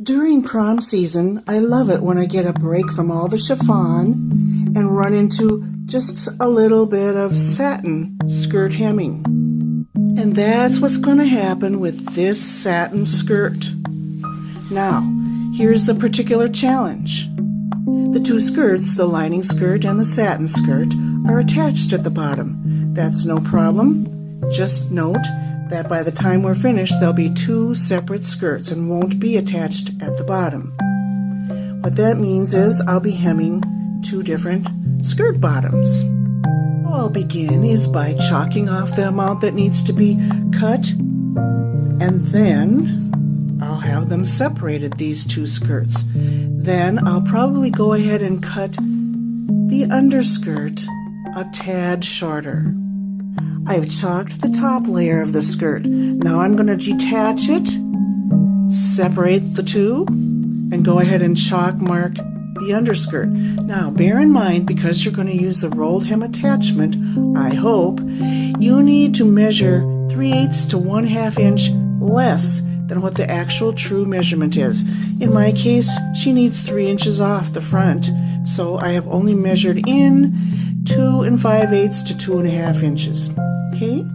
During prom season, I love it when I get a break from all the chiffon and run into just a little bit of satin skirt hemming. And that's what's going to happen with this satin skirt. Now, here's the particular challenge. The two skirts, the lining skirt and the satin skirt, are attached at the bottom. That's no problem. Just note that by the time we're finished, there'll be two separate skirts and won't be attached at the bottom. What that means is I'll be hemming two different skirt bottoms. How I'll begin is by chalking off the amount that needs to be cut, and then I'll have them separated, these two skirts. Then I'll probably go ahead and cut the underskirt a tad shorter. I've chalked the top layer of the skirt. Now I'm going to detach it, separate the two, and go ahead and chalk mark the underskirt. Now bear in mind, because you're going to use the rolled hem attachment, I hope, you need to measure 3/8 to 1/2 inch less than what the actual true measurement is. In my case, she needs 3 inches off the front, so I have only measured in 2 5/8 to 2.5 inches. Okay?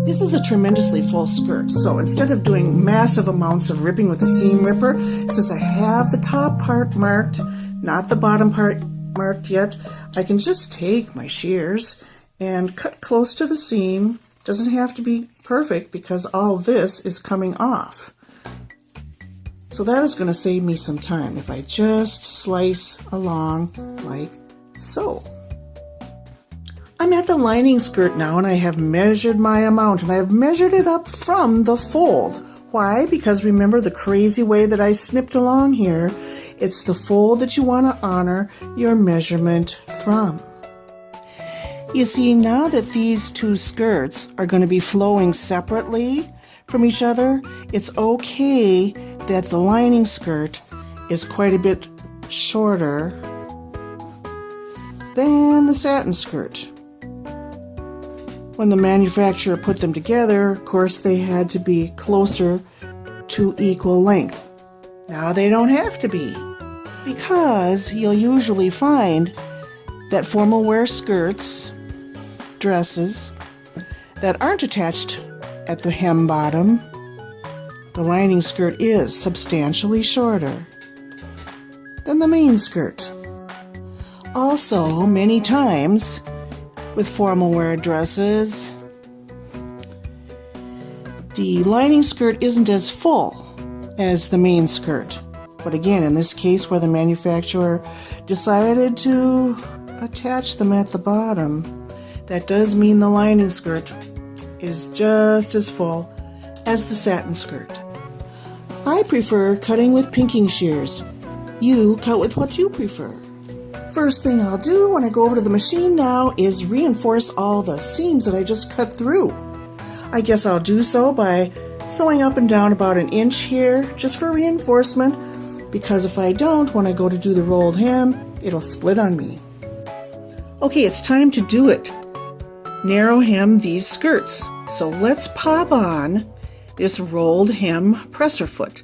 This is a tremendously full skirt, so instead of doing massive amounts of ripping with a seam ripper, since I have the top part marked, not the bottom part marked yet, I can just take my shears and cut close to the seam. Doesn't have to be perfect because all this is coming off. So that is going to save me some time if I just slice along like so. I'm at the lining skirt now, and I have measured my amount, and I have measured it up from the fold. Why? Because remember the crazy way that I snipped along here? It's the fold that you want to honor your measurement from. You see, now that these two skirts are going to be flowing separately from each other, it's okay that the lining skirt is quite a bit shorter than the satin skirt. When the manufacturer put them together, of course, they had to be closer to equal length. Now they don't have to be, because you'll usually find that formal wear skirts, dresses, that aren't attached at the hem bottom, the lining skirt is substantially shorter than the main skirt. Also, many times, with formal wear dresses, the lining skirt isn't as full as the main skirt. But again, in this case where the manufacturer decided to attach them at the bottom, that does mean the lining skirt is just as full as the satin skirt. I prefer cutting with pinking shears. You cut with what you prefer. First thing I'll do when I go over to the machine now is reinforce all the seams that I just cut through. I guess I'll do so by sewing up and down about 1 inch here, just for reinforcement, because if I don't, when I go to do the rolled hem, it'll split on me. Okay, it's time to do it. Narrow hem these skirts. So let's pop on this rolled hem presser foot.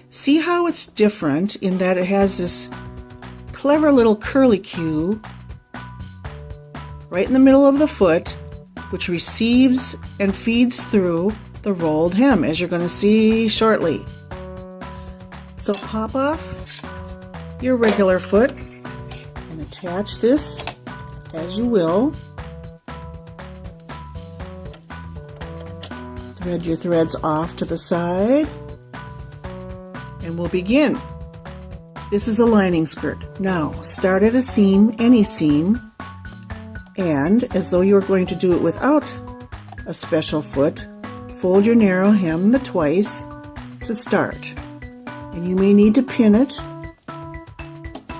See how it's different in that it has this clever little curlicue right in the middle of the foot, which receives and feeds through the rolled hem, as you're going to see shortly. So pop off your regular foot and attach this as you will. Thread your threads off to the side, and we'll begin. This is a lining skirt. Now, start at a seam, any seam, and as though you were going to do it without a special foot, fold your narrow hem the twice to start. And you may need to pin it.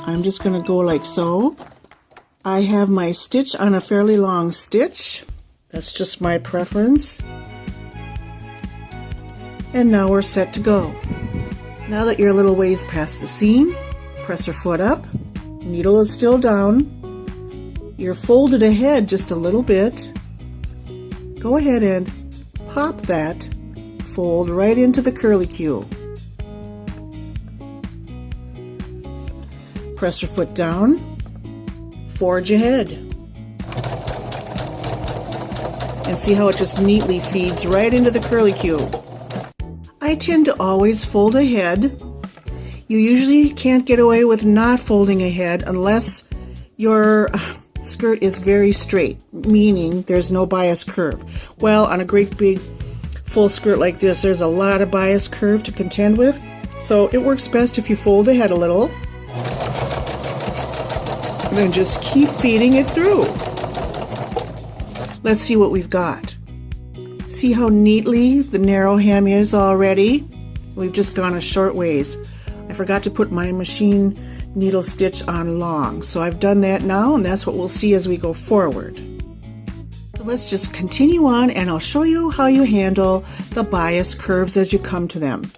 I'm just going to go like so. I have my stitch on a fairly long stitch. That's just my preference. And now we're set to go. Now that you're a little ways past the seam, press your foot up, needle is still down, you're folded ahead just a little bit, go ahead and pop that fold right into the curlicue. Press your foot down, forge ahead. And see how it just neatly feeds right into the curly cue. I tend to always fold ahead. You usually can't get away with not folding ahead unless your skirt is very straight, meaning there's no bias curve. Well, on a great big full skirt like this, there's a lot of bias curve to contend with, so it works best if you fold ahead a little. And then just keep feeding it through. Let's see what we've got. See how neatly the narrow hem is already? We've just gone a short ways. I forgot to put my machine needle stitch on long, so I've done that now, and that's what we'll see as we go forward. So let's just continue on, and I'll show you how you handle the bias curves as you come to them.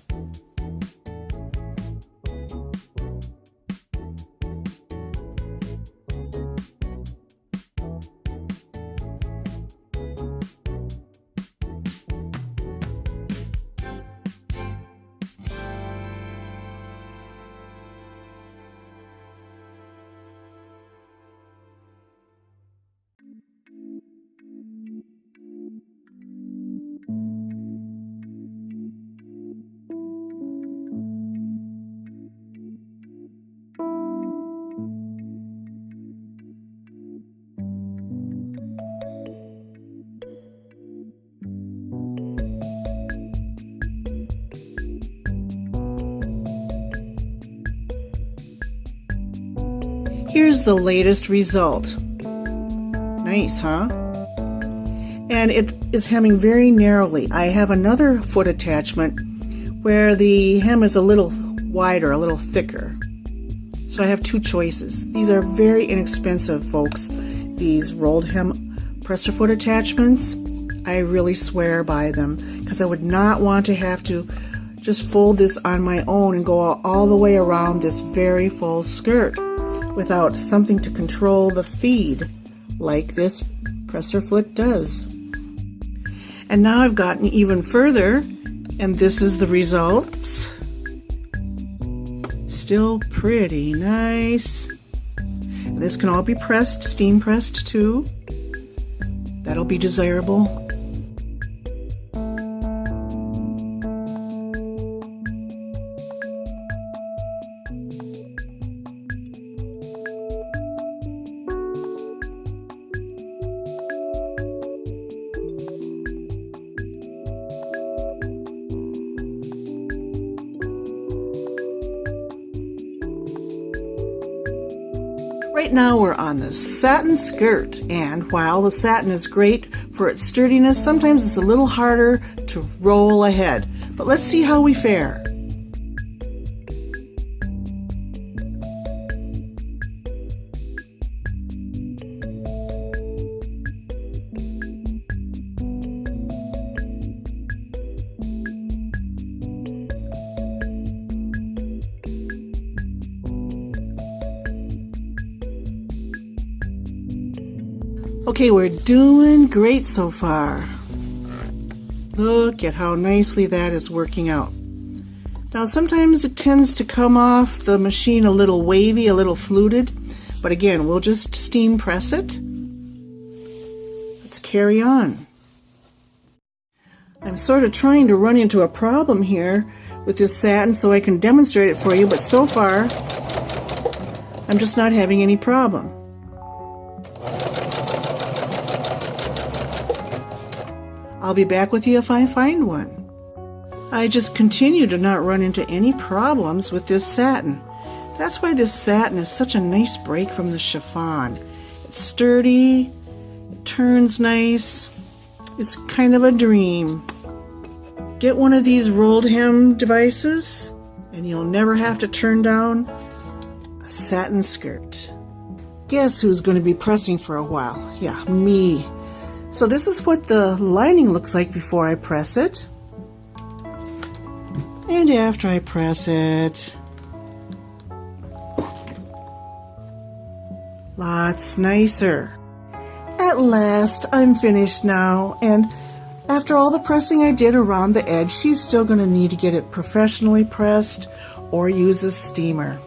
Here's the latest result. Nice, huh? And it is hemming very narrowly. I have another foot attachment where the hem is a little wider, a little thicker. So I have two choices. These are very inexpensive, folks. These rolled hem presser foot attachments, I really swear by them, because I would not want to have to just fold this on my own and go all the way around this very full skirt without something to control the feed like this presser foot does. And now I've gotten even further, and this is the results. Still pretty nice. And this can all be pressed, steam pressed too. That'll be desirable. Right now we're on the satin skirt, and while the satin is great for its sturdiness, sometimes it's a little harder to roll ahead. But let's see how we fare. Okay, we're doing great so far. Look at how nicely that is working out. Now sometimes it tends to come off the machine a little wavy, a little fluted, but again, we'll just steam press it. Let's carry on. I'm sort of trying to run into a problem here with this satin so I can demonstrate it for you, but so far I'm just not having any problem. I'll be back with you if I find one. I just continue to not run into any problems with this satin. That's why this satin is such a nice break from the chiffon. It's sturdy, it turns nice, it's kind of a dream. Get one of these rolled hem devices and you'll never have to turn down a satin skirt. Guess who's going to be pressing for a while? Yeah, me. So this is what the lining looks like before I press it. And after I press it. Lots nicer. At last, I'm finished now, and after all the pressing I did around the edge, she's still going to need to get it professionally pressed or use a steamer.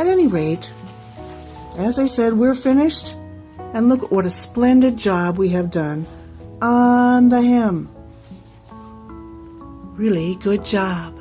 At any rate, as I said, we're finished, and look what a splendid job we have done on the hem. Really good job.